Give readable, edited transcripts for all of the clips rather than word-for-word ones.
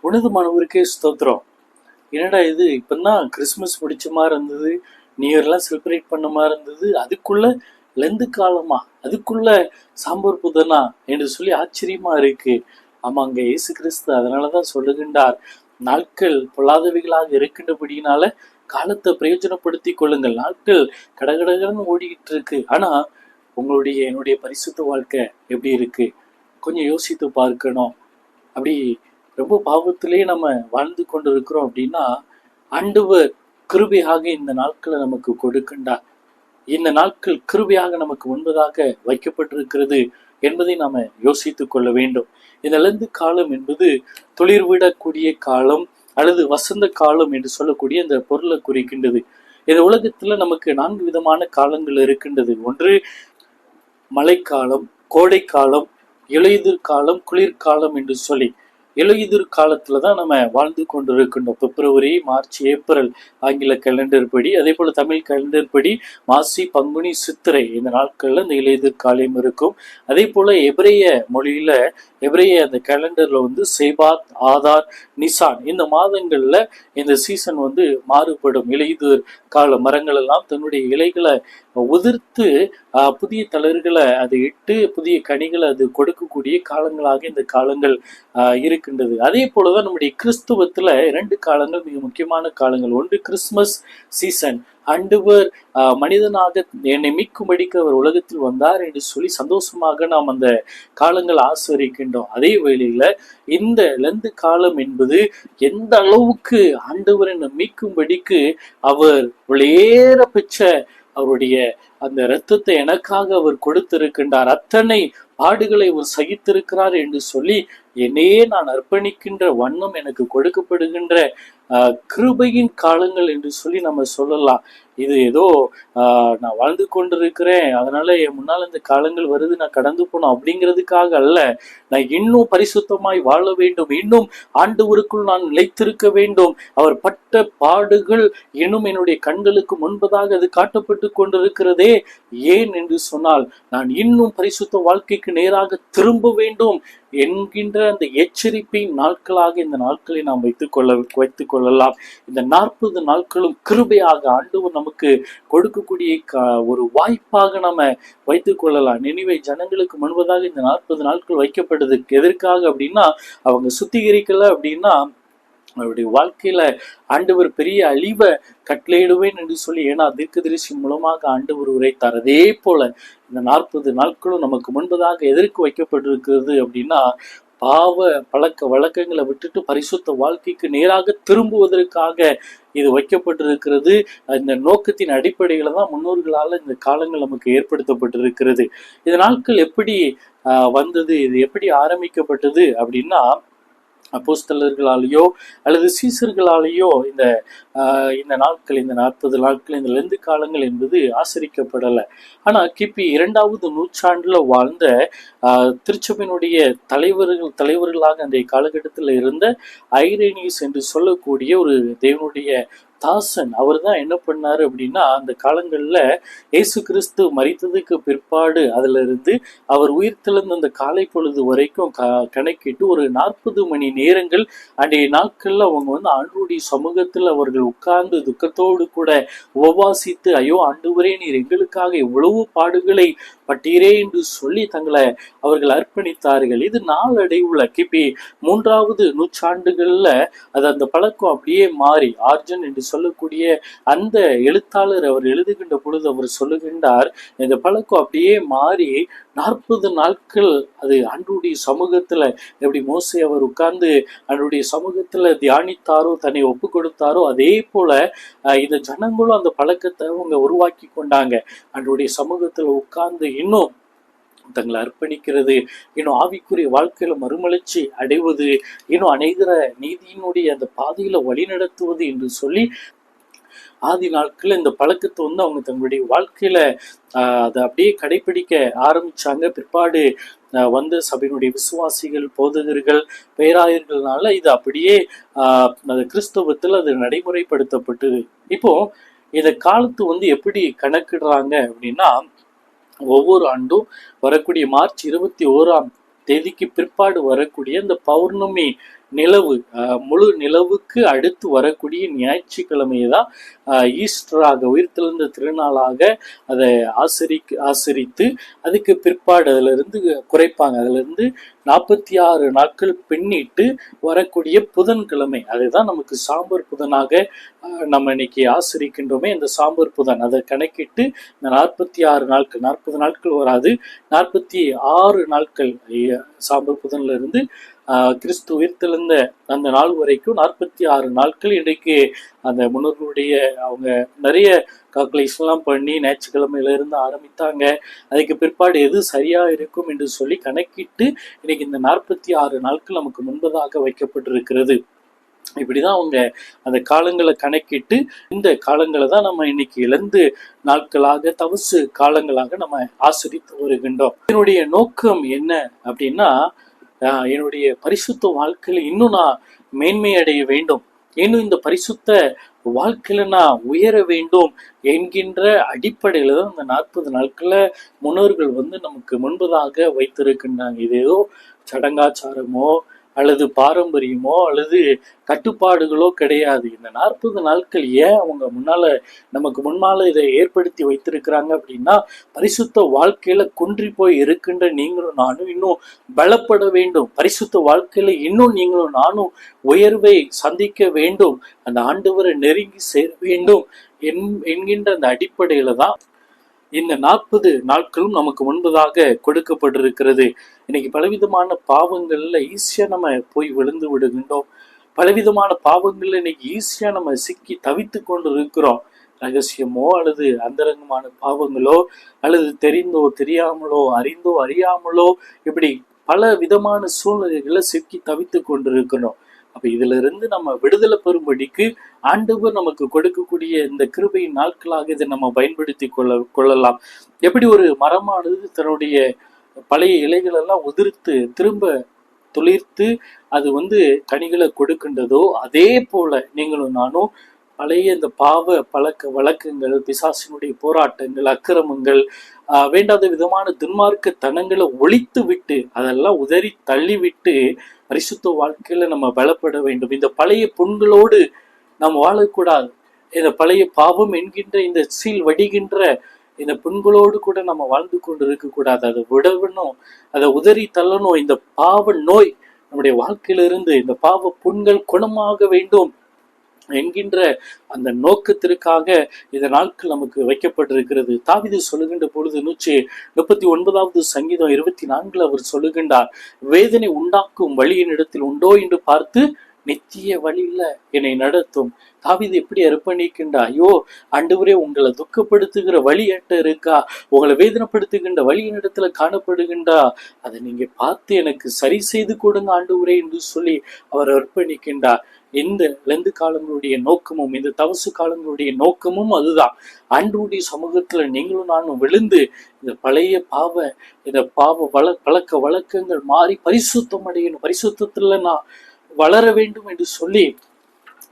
உன்னதமானவருக்கே ஸ்தோத்திரம். என்னடா இது, இப்பதான் கிறிஸ்மஸ் முடிச்ச மாதிரி இருந்தது, நியூ இயர்லாம் செலிப்ரேட் பண்ண மாதிரி இருந்தது, அதுக்குள்ள லெந்து காலமா, அதுக்குள்ள சாம்பார் புதனா என்று சொல்லி ஆச்சரியமா இருக்கு. ஆமாங்க, இயேசு கிறிஸ்து அதனாலதான் சொல்லுகின்றார், நாட்கள் பொல்லாதவைகளாக இருக்கின்றபடினால காலத்தை பிரயோஜனப்படுத்தி கொள்ளுங்கள். நாட்கள் கடகடகன்னு ஓடிக்கிட்டு இருக்கு. ஆனா உங்களுடைய என்னுடைய பரிசுத்த வாழ்க்கை எப்படி இருக்கு? கொஞ்சம் யோசித்து பார்க்கணும். அப்படி ரொம்ப பாவத்திலே நம்ம வாழ்ந்து கொண்டு இருக்கிறோம் அப்படின்னா, ஆண்டவர் கிருபையாக இந்த நாட்களை நமக்கு கொடுக்கின்றார். இந்த நாட்கள் கிருபையாக நமக்கு முன்பதாக வைக்கப்பட்டிருக்கிறது என்பதை நாம யோசித்துக் கொள்ள வேண்டும். இந்த லெந்து காலம் என்பது துளிர்விடக்கூடிய காலம் அல்லது வசந்த காலம் என்று சொல்லக்கூடிய இந்த பொருளை குறிக்கின்றது. இந்த உலகத்துல நமக்கு 4 விதமான காலங்கள் இருக்கின்றது. ஒன்று மழைக்காலம், கோடைக்காலம், இலையுதிர் காலம், குளிர்காலம் என்று சொல்லி இலையுதிர் காலத்துல தான் நம்ம வாழ்ந்து கொண்டு இருக்கின்றோம். பிப்ரவரி, மார்ச், ஏப்ரல் ஆங்கில கேலண்டர் படி, அதே போல தமிழ் கேலண்டர் படி மாசி, பங்குனி, சித்திரை இந்த நாட்கள்ல இந்த இலையுதிர் காலம் இருக்கும். அதே போல எபிரேய மொழியில அந்த கேலண்டர்ல சேபாத், ஆதார், நிசான் இந்த மாதங்கள்ல இந்த சீசன் மாறுபடும். இலையுதிர் கால மரங்கள் எல்லாம் தன்னுடைய இலைகளை உதிர்த்து புதிய தளர்களை அது இட்டு புதிய கனிகளை அது கொடுக்கக்கூடிய காலங்களாக இந்த காலங்கள் இருக்கின்றது. அதே போலதான் நம்முடைய கிறிஸ்துவத்துல 2 காலங்கள் மிக முக்கியமான காலங்கள். ஒன்று கிறிஸ்துமஸ் சீசன். ஆண்டவர் மனிதனாக என்னை மீட்கும்படிக்கு அவர் உலகத்தில் வந்தார் என்று சொல்லி சந்தோஷமாக நாம் அந்த காலங்கள் ஆசரிக்கின்றோம். அதே வேளையில இந்த லெந்து காலம் என்பது எந்த அளவுக்கு ஆண்டவர் என்னை மீட்கும்படிக்கு அவர் வெளியேற பெற்ற அவருடைய அந்த இரத்தத்தை எனக்காக அவர் கொடுத்திருக்கின்றார், அத்தனை பாடுகளை அவர் சகித்திருக்கிறார் என்று சொல்லி என்னையே நான் அர்ப்பணிக்கின்ற வண்ணம் எனக்கு கொடுக்கப்படுகின்ற கிருபையின் காலங்கள் என்று சொல்லி நம்ம சொல்லலாம். இது ஏதோ நான் வாழ்ந்து கொண்டிருக்கிறேன், அதனால என் முன்னால் இந்த காலங்கள் வருது, நான் கடந்து போனோம் அப்படிங்கிறதுக்காக அல்ல. நான் இன்னும் பரிசுத்தமாய் வாழ வேண்டும், இன்னும் ஆண்டவருக்குள் நான் நிலைத்திருக்க வேண்டும். அவர் பட்ட பாடுகள் இன்னும் என்னுடைய கண்களுக்கு முன்பதாக அது காட்டப்பட்டு கொண்டிருக்கிறதே. ஏன் என்று சொன்னால், நான் இன்னும் பரிசுத்த வாழ்க்கைக்கு நேராக திரும்ப வேண்டும் என்கின்ற அந்த எச்சரிப்பின் நாட்களாக இந்த நாட்களை நாம் வைத்துக் கொள்ளலாம். இந்த 40 நாட்களும் கிருபையாக ஆண்டவர் நமக்கு கொடுக்கக்கூடிய ஒரு வாய்ப்பாக நம்ம வைத்துக் கொள்ளலாம். நினிவே ஜனங்களுக்கு முன்பதாக இந்த 40 நாட்கள் வைக்கப்பட்டதுக்கு எதற்காக அப்படின்னா, அவங்க சுத்திகரிக்கல அப்படின்னா அவருடைய வாழ்க்கையில ஆண்டவர் பெரிய அழிவை கட்டளையிடுவேன் என்று சொல்லி, ஏன்னா தீர்க்கதரிசி மூலமாக ஆண்டவர் உரைத்தார். அதே போல இந்த 40 நாட்களும் நமக்கு முன்பதாக எதற்கு வைக்கப்பட்டிருக்கிறது அப்படின்னா, பாவ பழக்க வழக்கங்களை விட்டுட்டு பரிசுத்த வாழ்க்கைக்கு நேராக திரும்புவதற்காக இது வைக்கப்பட்டிருக்கிறது. இந்த நோக்கத்தின் அடிப்படையில தான் முன்னோர்களால் இந்த காலங்கள் நமக்கு ஏற்படுத்தப்பட்டிருக்கிறது. இந்த நாட்கள் எப்படி வந்தது, இது எப்படி ஆரம்பிக்கப்பட்டது அப்படின்னா, அப்போஸ்தலர்களாலேயோ அல்லது சீசர்களாலேயோ இந்த நாட்கள், இந்த 40 நாட்கள், இந்த லெந்து காலங்கள் என்பது ஆசரிக்கப்படலை. ஆனா கிபி 2வது நூற்றாண்டுல வாழ்ந்த திருச்சபையினுடைய தலைவர்களாக அந்த காலகட்டத்தில் இருந்த ஐரேனியஸ் என்று சொல்லக்கூடிய ஒரு தேவனுடைய தாசன், அவர் தான் என்ன பண்ணாரு அப்படின்னா, அந்த காலங்கள்ல இயேசு கிறிஸ்து மரித்ததுக்கு பிற்பாடு அதுல இருந்து அவர் உயிர் தெழுந்த அந்த காலை பொழுது வரைக்கும் கணக்கிட்டு ஒரு 40 மணி நேரங்கள் அன்றைய நாட்கள்ல அவங்க ஆண்டவருடைய சமூகத்தில் அவர்கள் உட்கார்ந்து துக்கத்தோடு கூட உபவாசித்து, ஐயோ ஆண்டவரே, நீர் எங்களுக்காக எவ்வளவு பாடுகளை பட்டீரே என்று சொல்லி தங்களை அவர்கள் அர்ப்பணித்தார்கள். இது நாளடைவுல கிபி 3வது நூற்றாண்டுகள்ல அந்த பழக்கம் அப்படியே மாறி, ஆர்ஜன் என்று சொல்லக்கூடிய அந்த எழுத்தாளர் அவர் எழுதுகின்ற பொழுது அவர் சொல்லுகின்றார், இந்த பழக்கம் அப்படியே மாறி 40 நாட்கள் அது ஆண்டவருடைய சமூகத்துல எப்படி மோசே அவர் உட்கார்ந்து ஆண்டவருடைய சமூகத்துல தியானித்தாரோ, தன்னை ஒப்பு கொடுத்தாரோ, அதே போல இந்த ஜனங்களும் அந்த பழக்கத்தை அவங்க உருவாக்கி கொண்டாங்க. ஆண்டவருடைய சமூகத்துல உட்கார்ந்து இன்னும் தங்களை அர்ப்பணிக்கிறது, இன்னும் ஆவிக்குரிய வாழ்க்கையில மறுமலர்ச்சி அடைவது, இன்னும் அநேகர நீதியினுடைய அந்த பாதையில வழி நடத்துவது என்று சொல்லி ஆதி நாட்கள் இந்த பழக்கத்தை அவங்க தங்களுடைய வாழ்க்கையில அதை அப்படியே கடைபிடிக்க ஆரம்பிச்சாங்க. பிற்பாடு வந்த சபையினுடைய விசுவாசிகள், போதகர்கள், பேராயர்களால இது அப்படியே கிறிஸ்தவத்தில் அது நடைமுறைப்படுத்தப்பட்டது. இப்போ இந்த காலத்து எப்படி கணக்கிடுறாங்க அப்படின்னா, ஒவ்வொரு ஆண்டும் வரக்கூடிய மார்ச் 21ஆம் தேதிக்கு பிற்பாடு வரக்கூடிய இந்த பௌர்ணமி நிலவு முழு நிலவுக்கு அடுத்து வரக்கூடிய ஞாயிற்றுக்கிழமையை தான் ஈஸ்டராக, உயிர்த்தெழுந்த திருநாளாக அதை ஆசரித்து அதுக்கு பிற்பாடு அதுல இருந்து குறைப்பாங்க. அதுல இருந்து 46 நாட்கள் பின்னிட்டு வரக்கூடிய புதன்கிழமை, அதுதான் நமக்கு சாம்பர் புதனாக நம்ம இன்னைக்கு ஆசரிக்கின்றோமே. இந்த சாம்பர் புதன் அதை கணக்கிட்டு இந்த 46 நாட்கள், 40 நாட்கள் வராது, 46 நாட்கள் சாம்பர் புதன்ல இருந்து கிறிஸ்து உயிர்த்தெழுந்த அந்த நாள் வரைக்கும் 46 நாட்கள் இன்றைக்கு அந்த முன்னோர்களுடைய அவங்க நிறைய கால்குலேஷன்லாம் பண்ணி ஞாயிற்றுக்கிழமையில இருந்து ஆரம்பித்தாங்க. அதுக்கு பிற்பாடு எது சரியா இருக்கும் என்று சொல்லி கணக்கிட்டு இன்னைக்கு இந்த 46 நாட்கள் நமக்கு முன்பதாக வைக்கப்பட்டிருக்கிறது. இப்படிதான் அவங்க அந்த காலங்களை கணக்கிட்டு இந்த காலங்களை தான் நம்ம இன்னைக்கு இழந்து நாட்களாக, தவசு காலங்களாக நம்ம ஆசிரித்து வருகின்றோம். என்னுடைய நோக்கம் என்ன அப்படின்னா, என்னுடைய பரிசுத்த வாழ்க்கையில இன்னும் நான் மேன்மை அடைய வேண்டும், இன்னும் இந்த பரிசுத்த வாழ்க்கையில நான் உயர வேண்டும் என்கின்ற அடிப்படையில தான் இந்த 40 நாட்கள முன்னோர்கள் நமக்கு முன்பதாக வைத்திருக்கின்றாங்க. இது ஏதோ சடங்காச்சாரமோ அல்லது பாரம்பரியமோ அல்லது கட்டுப்பாடுகளோ கிடையாது. இந்த 40 நாட்கள் ஏன் அவங்க நமக்கு முன்னால இதை ஏற்படுத்தி வைத்திருக்கிறாங்க அப்படின்னா, பரிசுத்த வாழ்க்கையில குன்றி போய் இருக்கின்ற நீங்களும் நானும் இன்னும் பலப்பட வேண்டும், பரிசுத்த வாழ்க்கையில இன்னும் நீங்களும் நானும் உயர்வை சந்திக்க வேண்டும், அந்த ஆண்டவரை நெருங்கி சேர வேண்டும் என்கின்ற அந்த அடிப்படையில தான் இந்த 40 நாட்களும் நமக்கு முன்பதாக கொடுக்கப்பட்டிருக்கிறது. இன்னைக்கு பலவிதமான பாவங்கள்ல ஈஸியா நம்ம போய் விழுந்து விடுகின்றோம். பலவிதமான பாவங்கள்ல இன்னைக்கு ஈஸியா நம்ம சிக்கி தவித்து கொண்டு இருக்கிறோம். ரகசியமோ அல்லது அந்தரங்கமான பாவங்களோ அல்லது தெரிந்தோ தெரியாமலோ அறிந்தோ அறியாமலோ இப்படி பல விதமான சூழ்நிலைகளை சிக்கி தவித்து கொண்டிருக்கிறோம். அப்ப இதுல இருந்து நம்ம விடுதலை பெறும்படிக்கு ஆண்டவர் நமக்கு கொடுக்கக்கூடிய இந்த கிருபையின் நாட்களாக இதை நம்ம பயன்படுத்தி கொள்ளலாம். எப்படி ஒரு மரமானது தன்னுடைய பழைய இலைகள் எல்லாம் உதிர்த்து திரும்ப துளிர்த்து அது கனிகளை கொடுக்கின்றதோ, அதே போல நீங்களும் நானும் பழைய இந்த பாவ பழக்க வழக்கங்கள், பிசாசினுடைய போராட்டங்கள், அக்கிரமங்கள், வேண்டாத விதமான துன்மார்க்க தனங்களை ஒழித்து விட்டு அதெல்லாம் உதறி தள்ளிவிட்டு பரிசுத்த வாழ்க்கையில நம்ம பலப்பட வேண்டும். இந்த பழைய புண்களோடு நாம் வாழக்கூடாது. இந்த பழைய பாவம் என்கின்ற இந்த சீல் வடிகின்ற இந்த புண்களோடு கூட நம்ம வாழ்ந்து கொண்டு இருக்கக்கூடாது. அதை விடணும், அதை உதறி தள்ளணும். இந்த பாவ நோய் நம்முடைய வாழ்க்கையிலிருந்து, இந்த பாவ புண்கள் குணமாக வேண்டும் என்கின்ற அந்த நோக்கத்திற்காக இந்த நாட்கள் நமக்கு வைக்கப்பட்டிருக்கிறது. தாவீது சொல்லுகின்ற பொழுது 139வது சங்கீதம் 24 அவர் சொல்லுகின்றார், வேதனை உண்டாக்கும் வழியின் இடத்தில் உண்டோ என்று பார்த்து நித்திய வழியில என்னை நடத்தும். தாவீது எப்படி அர்ப்பணிக்கின்றா, ஐயோ ஆண்டவரே, உங்களை துக்கப்படுத்துகிற வழி என்கிட்ட இருக்கா, உங்களை வேதனைப்படுத்துகின்ற வழியின் இடத்துல காணப்படுகின்றா, அதை நீங்க பார்த்து எனக்கு சரி செய்து கொடுங்க ஆண்டவரே என்று சொல்லி அவர் அர்ப்பணிக்கின்றார். இந்த லெந்து காலங்களுடைய நோக்கமும் இந்த தவசு காலங்களுடைய நோக்கமும் அதுதான். ஆண்டவருடைய சமூகத்துல நீங்களும் நானும் விழுந்து இந்த பழைய இந்த பழக்க வழக்கங்கள் மாறி பரிசுத்தம் அடையணும், பரிசுத்தத்துல நான் வளர வேண்டும் என்று சொல்லி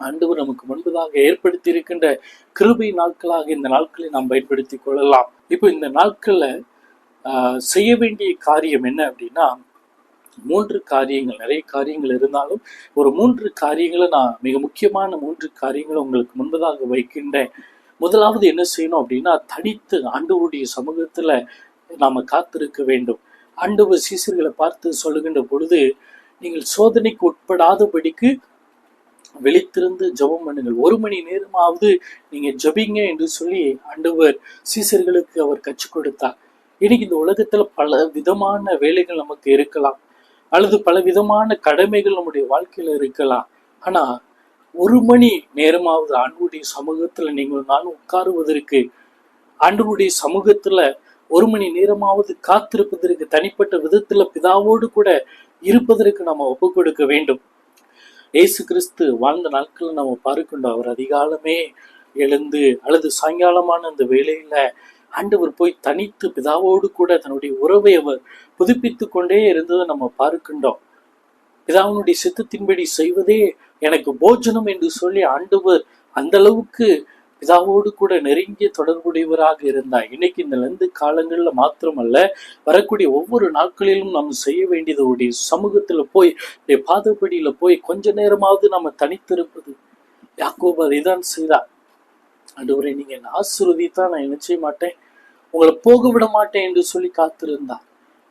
ஆண்டவர் நமக்கு முன்பதாக ஏற்படுத்தி இருக்கின்ற கிருபை நாட்களாக இந்த நாட்களை நாம் பயன்படுத்தி கொள்ளலாம். இப்போ இந்த நாட்கள்ல செய்ய வேண்டிய காரியம் என்ன அப்படின்னா, 3 காரியங்கள். நிறைய காரியங்கள் இருந்தாலும் ஒரு 3 காரியங்களை நான் மிக முக்கியமான 3 காரியங்களை உங்களுக்கு முன்பதாக வைக்கின்றேன். முதலாவது என்ன செய்யணும் அப்படின்னா, தனித்து ஆண்டவருடைய சமூகத்துல நாம காத்திருக்க வேண்டும். ஆண்டவர் சீசர்களை பார்த்து சொல்லுகின்ற பொழுது, நீங்கள் சோதனைக்கு உட்படாதபடிக்கு விழித்திருந்து ஜெபம் பண்ணுங்கள், 1 மணி நேரமாவது நீங்க ஜெபிங்க என்று சொல்லி ஆண்டவர் சீசர்களுக்கு அவர் கற்றுக் கொடுத்தார். இன்னைக்கு இந்த உலகத்துல பல விதமான வேலைகள் நமக்கு இருக்கலாம், அல்லது பல விதமான கடமைகள் நம்முடைய வாழ்க்கையில இருக்கலாம். ஆனா 1 மணி நேரமாவது ஆண்டவருடைய சமூகத்துல நீங்கள் நானும் உட்காருவதற்கு, ஆண்டவருடைய சமூகத்துல 1 மணி நேரமாவது காத்திருப்பதற்கு, தனிப்பட்ட விதத்துல பிதாவோடு கூட இருப்பதற்கு நம்ம ஒப்பு கொடுக்க வேண்டும். இயேசு கிறிஸ்து வாழ்ந்த நாட்களை நம்ம பார்க்கின்றோம். அவர் அதிகாலமே எழுந்து அல்லது சாயங்காலமான அந்த வேளையில ஆண்டவர் போய் தனித்து பிதாவோடு கூட தன்னுடைய உறவை அவர் புதுப்பித்து கொண்டே இருந்ததை நம்ம பார்க்கின்றோம். பிதாவினுடைய சித்தத்தின்படி செய்வதே எனக்கு போஜனம் என்று சொல்லி ஆண்டவர் அந்த அளவுக்கு பிதாவோடு கூட நெருங்கிய தொடர்புடையவராக இருந்தார். இன்னைக்கு இந்த லந்து காலங்கள்ல மாத்திரமல்ல, வரக்கூடிய ஒவ்வொரு நாட்களிலும் நம்ம செய்ய வேண்டியது உடைய சமூகத்துல போய், பாதப்படியில போய் கொஞ்ச நேரமாவது நம்ம தனித்திருப்பது. யாக்கோபு அதைதான் செய்தார். ஆண்டவரே, நீங்க என்ன ஆசீர்வதித்தா நான் என்ன செய்ய மாட்டேன், உங்களை போக விட மாட்டேன் என்று சொல்லி காத்திருந்தார்.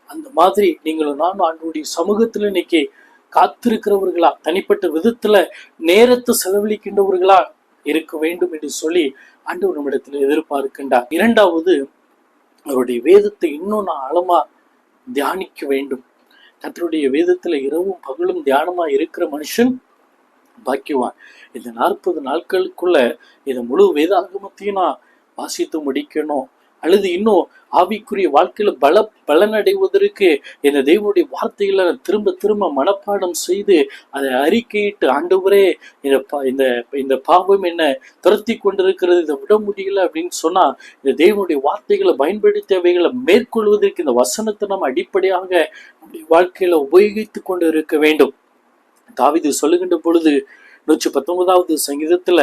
அந்த மாதிரி நீங்களும் நானும் ஆண்டவருடைய சமூகத்துல இன்னைக்கு காத்திருக்கிறவர்களா, தனிப்பட்ட விதத்துல நேரத்தை செலவழிக்கின்றவர்களா இருக்க வேண்டும் என்று சொல்லி ஆண்டவர் நம்மிடத்தில் எதிர்பார்க்கின்றார். இரண்டாவது, அவருடைய வேதத்தை இன்னும் நான் ஆழமா தியானிக்க வேண்டும். கர்த்தருடைய வேதத்துல இரவும் பகலும் தியானமா இருக்கிற மனுஷன் பாக்கியவான். இந்த 40 நாட்களுக்குள்ள இதை முழு வேதாகமத்தையும் நான் வாசித்து முடிக்கணும், அல்லது இன்னும் ஆவிக்குரிய வாழ்க்கையில பலனடைவதற்கு இந்த தேவனுடைய வார்த்தைகளை திரும்ப திரும்ப மனப்பாடம் செய்து அதை அறிக்கையிட்டு, ஆண்டவரே இந்த பாவம் என்ன துரத்தி கொண்டிருக்கிறது, இதை விட முடியல அப்படின்னு சொன்னா, இந்த தேவனுடைய வார்த்தைகளை பயன்படுத்தி அவைகளை மேற்கொள்வதற்கு இந்த வசனத்தை நம்ம அடிப்படையாக நம்முடைய வாழ்க்கையில உபயோகித்து கொண்டு இருக்க வேண்டும். தாவீது சொல்லுகின்ற பொழுது 119வது சங்கீதத்துல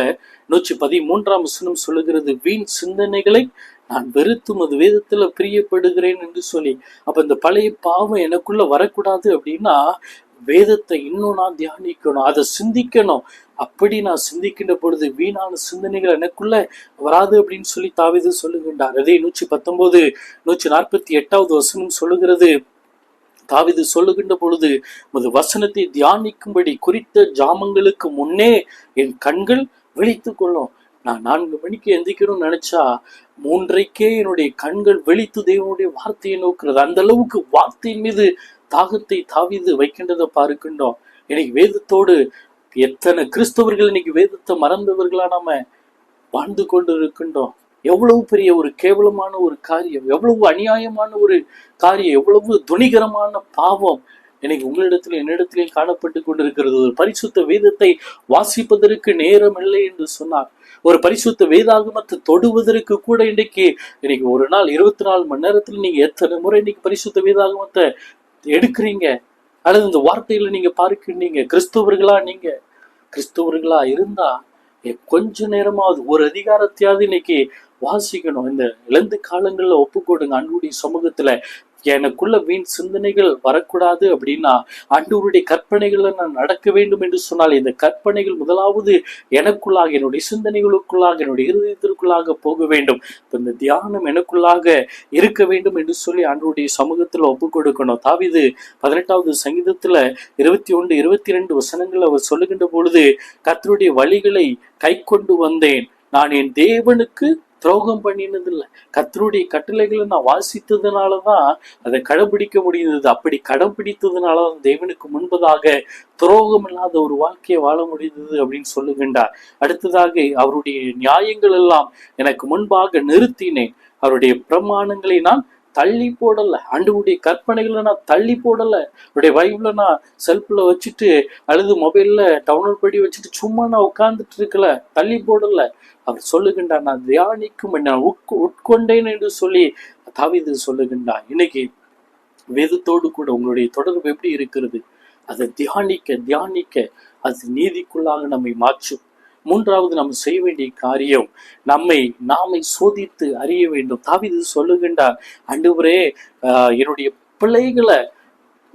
113ஆம் வசனம் சொல்லுகிறது, வீண் சிந்தனைகளை நான் வெறுத்தும் அது வேதத்துல பிரியப்படுகிறேன் என்று சொல்லி. அப்ப இந்த பழைய பாவம் எனக்குள்ள வரக்கூடாது அப்படின்னா வேதத்தை இன்னும் நான் தியானிக்கணும், அதை சிந்திக்கணும். அப்படி நான் சிந்திக்கின்ற பொழுது வீணான சிந்தனைகள் எனக்குள்ள வராது அப்படின்னு சொல்லி தாவீது சொல்லுகின்றார். அதே 119 148வது வசனம் சொல்லுகிறது, தாவீது சொல்லுகின்ற பொழுது, உமது வசனத்தை தியானிக்கும்படி குறித்த ஜாமங்களுக்கு முன்னே என் கண்கள் விழித்துக் கொள்ளும். நான் 4 மணிக்கு எந்திக்கணும்னு நினைச்சா 3:30 என்னுடைய கண்கள் விழித்து தேவனுடைய வார்த்தையை நோக்குறது. அந்த அளவுக்கு வார்த்தையின் மீது தாகத்தை தாவீது வைக்கின்றதை பார்க்கின்றோம். இன்னைக்கு வேதத்தோடு எத்தனை கிறிஸ்தவர்கள் இன்னைக்கு வேதத்தை மறந்தவர்களா நாம வாழ்ந்து கொண்டு இருக்கின்றோம். எவ்வளவு பெரிய ஒரு கேவலமான ஒரு காரியம், எவ்வளவு அநியாயமான ஒரு காரியம், எவ்வளவு துணிகரமான பாவம் இன்னைக்கு உங்களிடத்துல என்னிடத்திலையும் காணப்பட்டு கொண்டிருக்கிறது. ஒரு பரிசுத்த வேதத்தை வாசிப்பதற்கு நேரம் இல்லை என்று சொன்னார். ஒரு பரிசுத்த வேதாகமத்தை தொடுவதற்கு கூட இன்னைக்கு ஒரு நாள் 24 மணி நேரத்துல நீங்க எத்தனை முறை இன்னைக்கு பரிசுத்த வேதாகமத்தை எடுக்கிறீங்க, அல்லது இந்த வார்த்தைகளை நீங்க பார்க்கிறீங்க? கிறிஸ்தவர்களா இருந்தா கொஞ்ச நேரமாவது ஒரு அதிகாரத்தையாவது இன்னைக்கு வாசிக்கணும். இந்த இழந்த காலங்கள்ல ஒப்புக்கொடுங்க ஆண்டவருடைய சமூகத்துல. எனக்குள்ள வீண் சிந்தனைகள் வரக்கூடாது அப்படின்னா, ஆண்டவருடைய கற்பனைகளை நான் நடக்க வேண்டும் என்று சொன்னால், இந்த கற்பனைகள் முதலாவது எனக்குள்ளாக, என்னுடைய சிந்தனைகளுக்குள்ளாக, என்னுடைய இருதயத்திற்குள்ளாக போக வேண்டும். இந்த தியானம் எனக்குள்ளாக இருக்க வேண்டும் என்று சொல்லி ஆண்டவருடைய சமூகத்துல ஒப்பு கொடுக்கணும். தாவீது 18வது சங்கீதத்துல 21, 22 வசனங்கள் அவர் சொல்லுகின்ற பொழுது, கர்த்தருடைய வழிகளை கை கொண்டு வந்தேன், நான் என் தேவனுக்கு துரோகம் பண்ணினதில்லை. கர்த்தருடைய கட்டளைகளை நான் வாசித்ததுனாலதான் அதை கடைபிடிக்க முடிந்தது. அப்படி கடைபிடித்ததுனாலதான் தேவனுக்கு முன்பதாக துரோகம் இல்லாத ஒரு வாழ்க்கையை வாழ முடிந்தது அப்படின்னு சொல்லுகின்றார். அடுத்ததாக, அவருடைய நியாயங்கள் எல்லாம் எனக்கு முன்பாக நிறுத்தினேன், அவருடைய பிரமாணங்களை நான் தள்ளி போடல. ஆண்டவருடைய கற்பனைகளை நான் தள்ளி போடல. அவருடைய பைபிளை நான் செல்ஃப்ல வச்சுட்டு அல்லது மொபைல்ல டவுன்லோட் பண்ணி வச்சுட்டு சும்மா நான் உட்கார்ந்துட்டு இருக்கல, தள்ளி போடல. அவர் சொல்லுகின்றார், நான் தியானிக்கும், நான் உட்கொண்டேன் என்று சொல்லி தாவீது சொல்லுகின்றார். இன்னைக்கு வேதத்தோடு கூட உங்களுடைய தொடர்பு எப்படி இருக்கிறது? அதை தியானிக்க அது நீதிக்குள்ளாக நம்மை மாற்றும். மூன்றாவது, நம்ம செய்ய வேண்டிய காரியம், நாமை சோதித்து அறிய வேண்டும். தாவீது சொல்லுகின்றார், ஆண்டவரே, என்னுடைய பிள்ளைகளை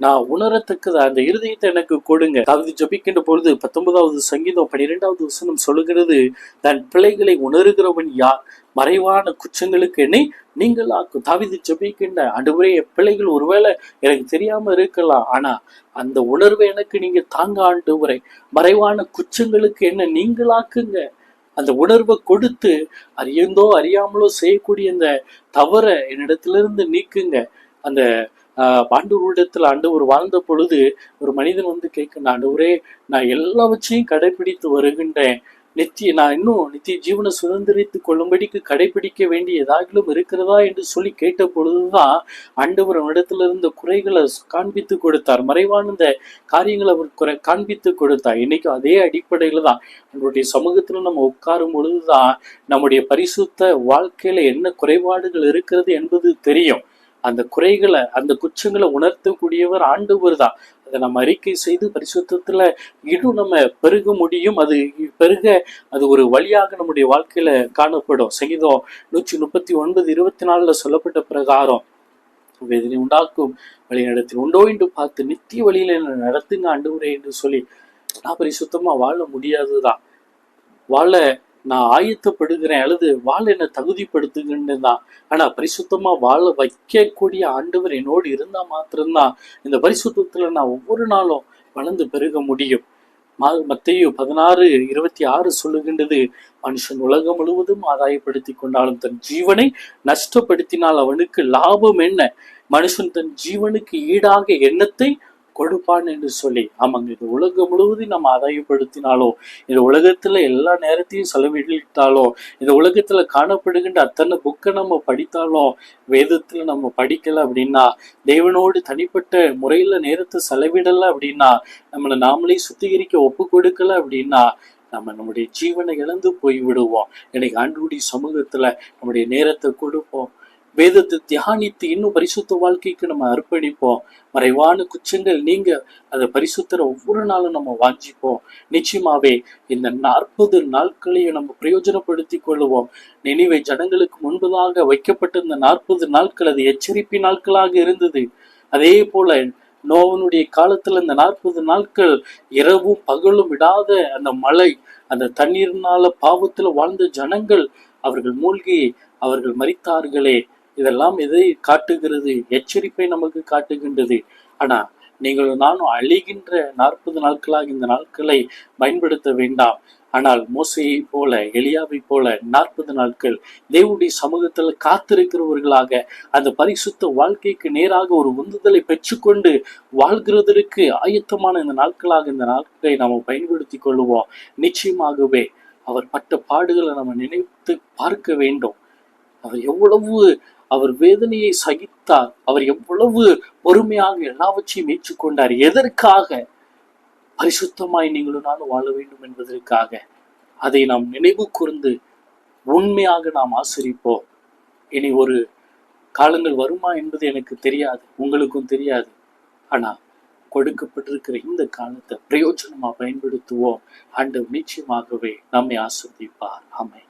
நான் உணரத்தக்கதா அந்த இருதயத்தை எனக்கு கொடுங்க. தாவீது ஜெபிக்கின்ற பொழுது 19வது சங்கீதம் 12வது வசனம் சொல்லுகிறது, தன் பிள்ளைகளை உணர்கிறவன் யார்? மறைவான குற்றங்களுக்கு என்னை நீங்கள் ஆக்கும். தாவீது ஜெபிக்கின்ற, ஆண்டவரே, என் பிள்ளைகள் ஒருவேளை எனக்கு தெரியாம இருக்கலாம், ஆனா அந்த உணர்வை எனக்கு நீங்க தாங்க ஆண்டவரே. மறைவான குற்றங்களுக்கு என்ன நீங்களாக்குங்க. அந்த உணர்வை கொடுத்து அறியந்தோ அறியாமலோ செய்யக்கூடிய அந்த தவறை என்னிடத்திலிருந்து நீக்குங்க. அந்த ஆண்டவரிடத்துல ஆண்டவர் வாழ்ந்த பொழுது ஒரு மனிதன் வந்து கேட்கின்ற, ஆண்டவரே, நான் எல்லாவற்றையும் கடைபிடித்து வருகின்றேன், நான் இன்னும் நித்திய ஜீவனை சுதந்திரித்துக் கொள்ளும்படிக்கு கடைபிடிக்க வேண்டிய ஏதாகிலும் இருக்கிறதா என்று சொல்லி கேட்ட பொழுதுதான் ஆண்டவர் அவனிடத்துல இருந்த குறைகளை காண்பித்து கொடுத்தார். மறைவான இந்த காரியங்களை அவர் காண்பித்து கொடுத்தார். இன்னைக்கு அதே அடிப்படையில தான் நம்மளுடைய சமூகத்துல நம்ம உட்காரும் பொழுதுதான் நம்முடைய பரிசுத்த வாழ்க்கையில என்ன குறைபாடுகள் இருக்கிறது என்பது தெரியும். அந்த குறைகளை, அந்த குற்றங்களை உணர்த்தக்கூடியவர் ஆண்டவர் தான். அதை நம்ம அறிக்கை செய்து பரிசுத்தத்துல இன்னும் நம்ம பெருக முடியும். அது பெருக அது ஒரு வழியாக நம்முடைய வாழ்க்கையில காணப்படும். சங்கீதம் 139:24 சொல்லப்பட்ட பிரகாரம் வேதனை உண்டாக்கும் வழி நடத்தி உண்டோ என்று பார்த்து நித்திய வழியில என்ன நடத்துங்க ஆண்டவரே என்று சொல்லி நான் பரிசுத்தமா வாழ முடியாதுதான். வாழ நான் ஆயத்தப்படுகிறேன், அல்லது வாழ என்ன தகுதிப்படுத்துகின்னு தான். ஆனா பரிசுத்தமா வாழ வைக்கக்கூடிய ஆண்டவர் என்னோடு இருந்தா மாத்திரம்தான் இந்த பரிசுத்தத்துல நான் ஒவ்வொரு நாளும் வளர்ந்து பெருக முடியும். மத்தேயு 16:26 சொல்லுகின்றது, மனுஷன் உலகம் முழுவதும் ஆதாயப்படுத்தி கொண்டாலும் தன் ஜீவனை நஷ்டப்படுத்தினால் அவனுக்கு லாபம் என்ன? மனுஷன் தன் ஜீவனுக்கு ஈடாக எண்ணத்தை கொடுப்பான் என்று சொல்லி. ஆமாங்க, இந்த உலகம் முழுவதும் நம்ம ஆதாயப்படுத்தினாலோ, இந்த உலகத்துல எல்லா நேரத்தையும் செலவிட்டாலோ, இந்த உலகத்துல காணப்படுகின்ற அத்தனை புக்கை நம்ம படித்தாலும், வேதத்துல நம்ம படிக்கல அப்படின்னா, தேவனோடு தனிப்பட்ட முறையில நேரத்தை செலவிடல அப்படின்னா, நம்மளை நாமளே சுத்திகரிக்க ஒப்பு கொடுக்கல அப்படின்னா, நம்முடைய ஜீவனை இழந்து போய் விடுவோம். இன்னைக்கு ஆண்டவருடைய சமூகத்துல நம்முடைய நேரத்தை கொடுப்போம், வேதத்தை தியானித்து இன்னும் பரிசுத்த வாழ்க்கைக்கு நம்ம அர்ப்பணிப்போம். மறைவான குற்றங்கள் நீங்க அதை பரிசுத்தர ஒவ்வொரு நாளும் நம்ம வாஞ்சிப்போம். நிச்சயமாவே இந்த 40 நாட்களையும் நம்ம பிரயோஜனப்படுத்தி கொள்ளுவோம். நினைவை ஜனங்களுக்கு முன்பதாக வைக்கப்பட்ட இந்த 40 நாட்கள் அது எச்சரிப்பு நாட்களாக இருந்தது. அதே போல நோவனுடைய காலத்துல இந்த 40 நாட்கள் இரவும் பகலும் விடாத அந்த மழை, அந்த தண்ணீர்னால பாவத்துல வாழ்ந்த ஜனங்கள் அவர்கள் மூழ்கி அவர்கள் மரித்தார்களே. இதெல்லாம் எதை காட்டுகிறது? எச்சரிப்பை நமக்கு காட்டுகின்றது. ஆனா நீங்களும் நானும் அழிகின்ற 40 நாட்களாக இந்த நாட்களை பயன்படுத்த வேண்டாம். ஆனால் மோசையை போல, எலியாவை போல 40 நாட்கள் தேவனுடைய சமூகத்துல காத்திருக்கிறவர்களாக அந்த பரிசுத்த வாழ்க்கைக்கு நேராக ஒரு உந்துதலை பெற்றுக்கொண்டு வாழ்கிறதற்கு ஆயத்தமான இந்த நாட்களாக இந்த நாட்களை நாம் பயன்படுத்தி கொள்ளுவோம். நிச்சயமாகவே அவர் பட்ட பாடுகளை நம்ம நினைத்து பார்க்க வேண்டும். அவர் வேதனையை சகித்தார். அவர் எவ்வளவு பொறுமையாக எல்லாவற்றையும் ஏற்றுக்கொண்டார். எதற்காக? பரிசுத்தமாய் நீங்களும் நானும் வாழ வேண்டும் என்பதற்காக. அதை நாம் நினைவு கூர்ந்து உண்மையாக நாம் ஆசரிப்போம். இனி ஒரு காலங்கள் வருமா என்பது எனக்கு தெரியாது, உங்களுக்கும் தெரியாது. ஆனா கொடுக்கப்பட்டிருக்கிற இந்த காலத்தை பிரயோஜனமா பயன்படுத்துவோம். ஆண்டவர் நிச்சயமாகவே நம்மை ஆசீர்வதிப்பார். ஆமென்.